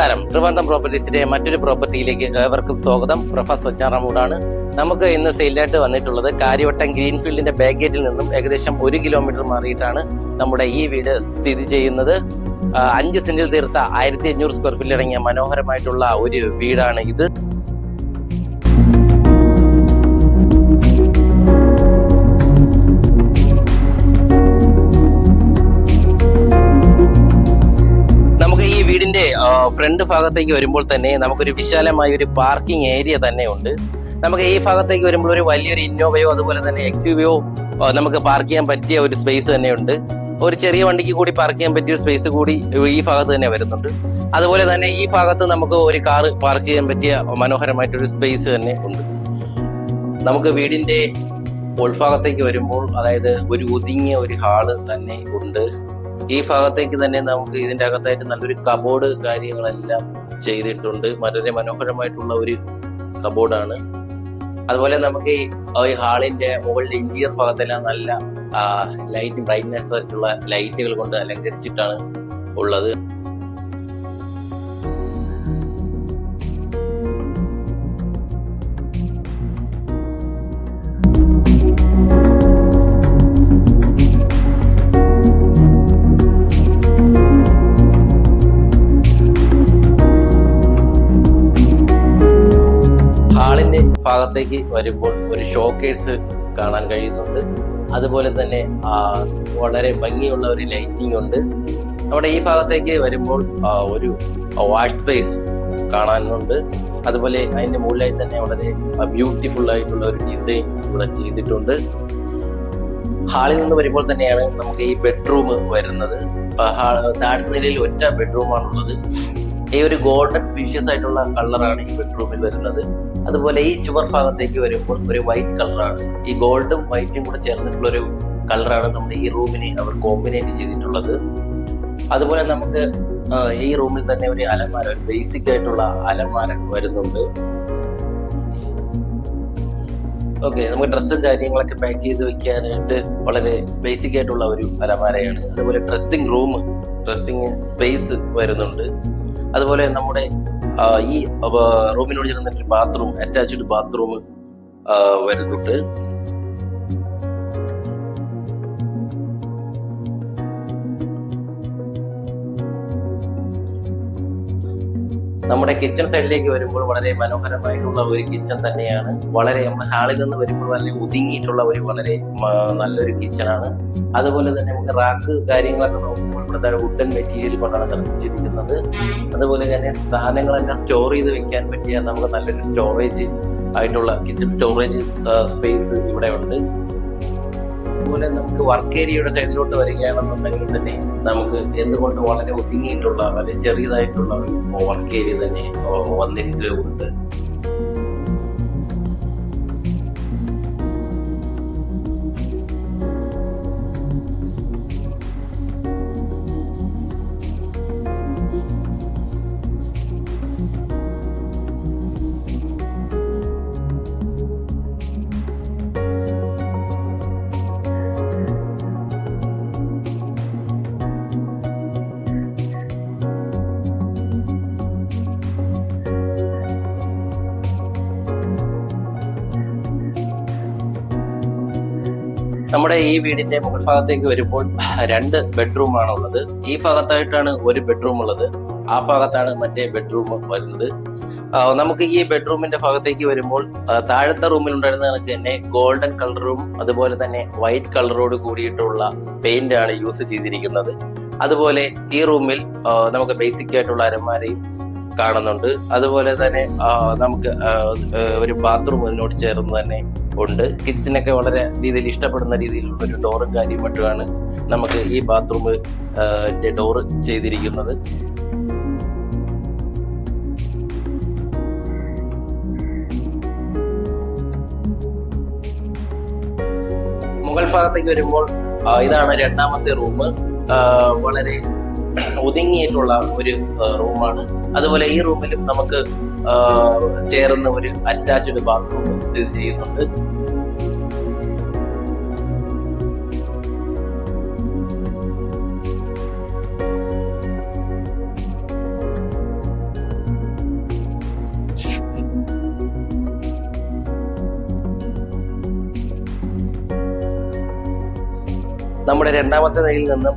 നമസ്കാരം. ട്രിവാൻഡ്രം പ്രോപ്പർട്ടീസിന്റെ മറ്റൊരു പ്രോപ്പർട്ടിയിലേക്ക് ഏവർക്കും സ്വാഗതം. പ്രൊഫസർ സജ്ജാറാമൂടാണ്. നമുക്ക് ഇന്ന് സെയിലായിട്ട് വന്നിട്ടുള്ളത് കാര്യവട്ടം ഗ്രീൻഫീൽഡിന്റെ ബാക്ക് ഗേറ്റിൽ നിന്നും ഏകദേശം 1 കിലോമീറ്റർ മാറിയിട്ടാണ് നമ്മുടെ ഈ വീട് സ്ഥിതി ചെയ്യുന്നത്. 5 സെന്റിൽ തീർത്ത 1500 സ്ക്വയർ ഫീറ്റ് അടങ്ങിയ മനോഹരമായിട്ടുള്ള ഒരു വീടാണ് ഇത്. ഈ വീടിന്റെ ഫ്രണ്ട് ഭാഗത്തേക്ക് വരുമ്പോൾ തന്നെ നമുക്കൊരു വിശാലമായ ഒരു പാർക്കിംഗ് ഏരിയ തന്നെ ഉണ്ട്. നമുക്ക് ഈ ഭാഗത്തേക്ക് വരുമ്പോൾ ഒരു വലിയൊരു ഇന്നോവയോ അതുപോലെ തന്നെ എക്സ്യുവിയോ നമുക്ക് പാർക്ക് ചെയ്യാൻ പറ്റിയ ഒരു സ്പേസ് തന്നെ ഉണ്ട്. ഒരു ചെറിയ വണ്ടിക്ക് കൂടി പാർക്ക് ചെയ്യാൻ പറ്റിയ ഒരു സ്പേസ് കൂടി ഈ ഭാഗത്ത് തന്നെ വരുന്നുണ്ട്. അതുപോലെ തന്നെ ഈ ഭാഗത്ത് നമുക്ക് ഒരു കാർ പാർക്ക് ചെയ്യാൻ പറ്റിയ മനോഹരമായിട്ടൊരു സ്പേസ് തന്നെ ഉണ്ട്. നമുക്ക് വീടിന്റെ ഉൾഭാഗത്തേക്ക് വരുമ്പോൾ അതായത് ഒരു ഒതുങ്ങിയ ഒരു ഹാള് തന്നെ ഉണ്ട്. ഈ ഭാഗത്തേക്ക് തന്നെ നമുക്ക് ഇതിന്റെ അകത്തായിട്ട് നല്ലൊരു കബോർഡ് കാര്യങ്ങളെല്ലാം ചെയ്തിട്ടുണ്ട്. വളരെ മനോഹരമായിട്ടുള്ള ഒരു കബോർഡാണ്. അതുപോലെ നമുക്ക് ഈ ഹാളിന്റെ മുകളിൽ ഇന്റീരിയർ ഭാഗത്തെല്ലാം നല്ല ലൈറ്റ് ബ്രൈറ്റ്നെസ് ആയിട്ടുള്ള ലൈറ്റുകൾ കൊണ്ട് അലങ്കരിച്ചിട്ടാണ് ഉള്ളത്. ഭാഗത്തേക്ക് വരുമ്പോൾ ഒരു ഷോക്കേഴ്സ് കാണാൻ കഴിയുന്നുണ്ട്. അതുപോലെ തന്നെ വളരെ ഭംഗിയുള്ള ഒരു ലൈറ്റിംഗ് ഉണ്ട്. നമ്മുടെ ഈ ഭാഗത്തേക്ക് വരുമ്പോൾ ഒരു വാഷ് സ്പേസ് കാണാനുണ്ട്. അതുപോലെ അതിന്റെ മുകളിലായി തന്നെ വളരെ ബ്യൂട്ടിഫുൾ ആയിട്ടുള്ള ഒരു ഡിസൈൻ ഇവിടെ ചെയ്തിട്ടുണ്ട്. ഹാളിൽ നിന്ന് വരുമ്പോൾ തന്നെയാണ് നമുക്ക് ഈ ബെഡ്റൂം വരുന്നത്. താഴത്തെ നിലയിൽ ഒറ്റ ബെഡ്റൂമാണുള്ളത്. ഈ ഒരു ഗോൾഡൻ സ്പീഷ്യസ് ആയിട്ടുള്ള കളറാണ് ഈ ബെഡ്റൂമിൽ വരുന്നത്. അതുപോലെ ഈ ചുവർ ഭാഗത്തേക്ക് വരുമ്പോൾ ഒരു വൈറ്റ് കളറാണ്. ഈ ഗോൾഡും വൈറ്റും കൂടെ ചേർന്നിട്ടുള്ള ഒരു കളറാണ് നമ്മുടെ ഈ റൂമിന് അവർ കോമ്പിനേറ്റ് ചെയ്തിട്ടുള്ളത്. അതുപോലെ നമുക്ക് ഈ റൂമിൽ തന്നെ ഒരു അലമാര, ഒരു ബേസിക് ആയിട്ടുള്ള അലമാര വരുന്നുണ്ട്. ഓക്കെ, നമുക്ക് ഡ്രസ്സും കാര്യങ്ങളൊക്കെ പാക്ക് ചെയ്ത് വെക്കാനായിട്ട് വളരെ ബേസിക് ആയിട്ടുള്ള ഒരു അലമാരയാണ്. അതുപോലെ ഡ്രസ്സിങ് സ്പേസ് വരുന്നുണ്ട്. അതുപോലെ നമ്മുടെ ഈ റൂമിനോട് ചേർന്നിട്ട് ബാത്റൂം, അറ്റാച്ച്ഡ് ബാത്റൂം വരുന്നുണ്ട്. നമ്മുടെ കിച്ചൺ സൈഡിലേക്ക് വരുമ്പോൾ വളരെ മനോഹരമായിട്ടുള്ള ഒരു കിച്ചൺ തന്നെയാണ്. വളരെ നമ്മുടെ ഹാളിൽ നിന്ന് വരുമ്പോൾ വളരെ ഒതുങ്ങിയിട്ടുള്ള ഒരു വളരെ നല്ലൊരു കിച്ചണാണ്. അതുപോലെ തന്നെ നമുക്ക് റാക്ക് കാര്യങ്ങളൊക്കെ നോക്കുമ്പോൾ ഇവിടെ വുഡൻ മെറ്റീരിയൽ കൊണ്ടാണ് നിർമ്മിച്ചിരിക്കുന്നത്. അതുപോലെ തന്നെ സാധനങ്ങളെല്ലാം സ്റ്റോർ ചെയ്ത് വെക്കാൻ പറ്റിയ നമുക്ക് നല്ലൊരു സ്റ്റോറേജ് ആയിട്ടുള്ള കിച്ചൺ സ്റ്റോറേജ് സ്പേസ് ഇവിടെ ഉണ്ട്. അതുപോലെ നമുക്ക് വർക്ക് ഏരിയയുടെ സൈഡിലോട്ട് വരികയാണെന്നുണ്ടെങ്കിൽ തന്നെ നമുക്ക് എന്തുകൊണ്ട് വളരെ ഒതുങ്ങിയിട്ടുള്ള വളരെ ചെറിയതായിട്ടുള്ള ഒരു വർക്ക് ഏരിയ തന്നെ വന്നിട്ടുണ്ട്. നമ്മുടെ ഈ വീടിന്റെ മുകൾ ഭാഗത്തേക്ക് വരുമ്പോൾ 2 ബെഡ്റൂം ആണ് ഉള്ളത്. ഈ ഭാഗത്തായിട്ടാണ് ഒരു ബെഡ്റൂം ഉള്ളത്. ആ ഭാഗത്താണ് മറ്റേ ബെഡ്റൂം വരുന്നത്. നമുക്ക് ഈ ബെഡ്റൂമിന്റെ ഭാഗത്തേക്ക് വരുമ്പോൾ താഴത്തെ റൂമിൽ ഉണ്ടായിരുന്ന കണക്ക് തന്നെ ഗോൾഡൻ കളറും അതുപോലെ തന്നെ വൈറ്റ് കളറോട് കൂടിയിട്ടുള്ള പെയിന്റ് ആണ് യൂസ് ചെയ്തിരിക്കുന്നത്. അതുപോലെ ഈ റൂമിൽ നമുക്ക് ബേസിക് ആയിട്ടുള്ള അലമാരയും കാണുന്നുണ്ട്. അതുപോലെ തന്നെ നമുക്ക് ഒരു ബാത്റൂം ഇതിനോട് ചേർന്ന് തന്നെ ഉണ്ട്. കിഡ്സിനൊക്കെ വളരെ രീതിയിൽ ഇഷ്ടപ്പെടുന്ന രീതിയിലുള്ള ഒരു ഡോറും കാര്യവും മറ്റുമാണ് നമുക്ക് ഈ ബാത്റൂമിന്റെ ഡോറ് ചെയ്തിരിക്കുന്നത്. മുകൾ ഭാഗത്തേക്ക് വരുമ്പോൾ ഇതാണ് 2ാമത്തെ റൂം. വളരെ ഒതുങ്ങിയിട്ടുള്ള ഒരു റൂമാണ്. അതുപോലെ ഈ റൂമിലും നമുക്ക് ചേർന്ന ഒരു അറ്റാച്ച്ഡ് ബാത്റൂം സ്ഥിതി ചെയ്യുന്നുണ്ട്. നമ്മുടെ രണ്ടാമത്തെ നിലയിൽ നിന്നും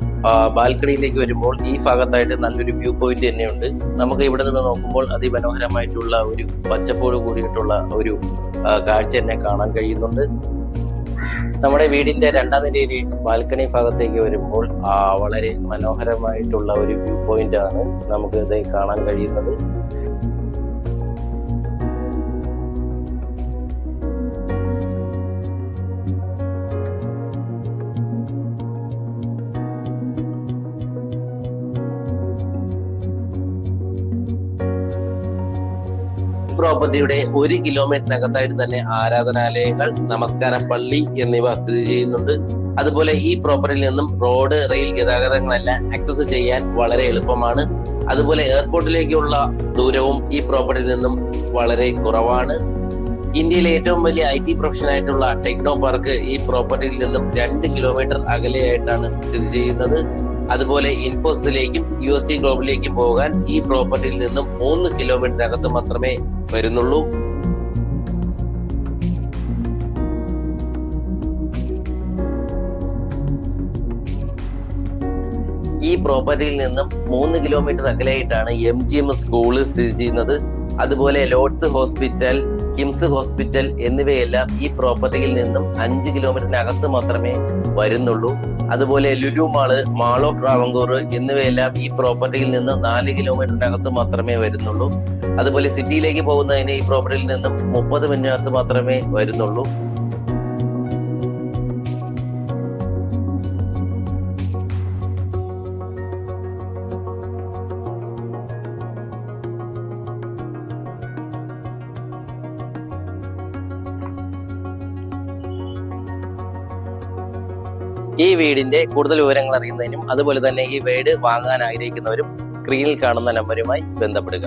ബാൽക്കണിയിലേക്ക് വരുമ്പോൾ ഈ ഭാഗത്തായിട്ട് നല്ലൊരു വ്യൂ പോയിന്റ് തന്നെയുണ്ട്. നമുക്ക് ഇവിടെ നിന്ന് നോക്കുമ്പോൾ അതിമനോഹരമായിട്ടുള്ള ഒരു പച്ചപ്പോട് കൂടിയിട്ടുള്ള ഒരു കാഴ്ച തന്നെ കാണാൻ കഴിയുന്നുണ്ട്. നമ്മുടെ വീടിന്റെ രണ്ടാം നിലയിലെ ബാൽക്കണി ഭാഗത്തേക്ക് വരുമ്പോൾ വളരെ മനോഹരമായിട്ടുള്ള ഒരു വ്യൂ പോയിന്റ് ആണ് നമുക്ക് ഇത് കാണാൻ കഴിയുന്നത്. പ്രോപ്പർട്ടിയുടെ 1 കിലോമീറ്ററിനകത്തായിട്ട് തന്നെ ആരാധനാലയങ്ങൾ, നമസ്കാര പള്ളി എന്നിവ സ്ഥിതി ചെയ്യുന്നുണ്ട്. അതുപോലെ ഈ പ്രോപ്പർട്ടിയിൽ നിന്നും റോഡ്, റെയിൽ ഗതാഗതങ്ങളെല്ലാം ആക്സസ് ചെയ്യാൻ വളരെ എളുപ്പമാണ്. അതുപോലെ എയർപോർട്ടിലേക്കുള്ള ദൂരവും ഈ പ്രോപ്പർട്ടിയിൽ നിന്നും വളരെ കുറവാണ്. ഇന്ത്യയിലെ ഏറ്റവും വലിയ IT പ്രൊഫഷൻ ആയിട്ടുള്ള ടെക്നോ പാർക്ക് ഈ പ്രോപ്പർട്ടിയിൽ നിന്നും 2 കിലോമീറ്റർ അകലെയായിട്ടാണ് സ്ഥിതി ചെയ്യുന്നത്. അതുപോലെ ഇൻഫോസിസിലേക്കും UST ഗ്ലോബലിലേക്കും പോകാൻ ഈ പ്രോപ്പർട്ടിയിൽ നിന്നും 3 കിലോമീറ്ററിനകത്ത് മാത്രമേ വരുന്നുള്ളൂ. ഈ പ്രോപ്പർട്ടിയിൽ നിന്നും 3 കിലോമീറ്റർ അകലെയായിട്ടാണ് MGM സ്കൂൾ സ്ഥിതി ചെയ്യുന്നത്. അതുപോലെ ലോർഡ്സ് ഹോസ്പിറ്റൽ, കിംസ് ഹോസ്പിറ്റൽ എന്നിവയെല്ലാം ഈ പ്രോപ്പർട്ടിയിൽ നിന്നും 5 കിലോമീറ്ററിനകത്ത് മാത്രമേ വരുന്നുള്ളൂ. അതുപോലെ Lulu mall, mall of Travancore എന്നിവയെല്ലാം ഈ പ്രോപ്പർട്ടിയിൽ നിന്ന് 4 കിലോമീറ്ററിനകത്ത് മാത്രമേ വരുന്നുള്ളൂ. അതുപോലെ സിറ്റിയിലേക്ക് പോകുന്നതിന് ഈ പ്രോപ്പർട്ടിയിൽ നിന്നും 30 മിനിറ്റിനകത്ത് മാത്രമേ വരുന്നുള്ളൂ. ഈ വീടിന്റെ കൂടുതൽ വിവരങ്ങൾ അറിയുന്നതിനും അതുപോലെ തന്നെ ഈ വീട് വാങ്ങാൻ ആഗ്രഹിക്കുന്നവരും സ്ക്രീനിൽ കാണുന്ന നമ്പറുമായി ബന്ധപ്പെടുക.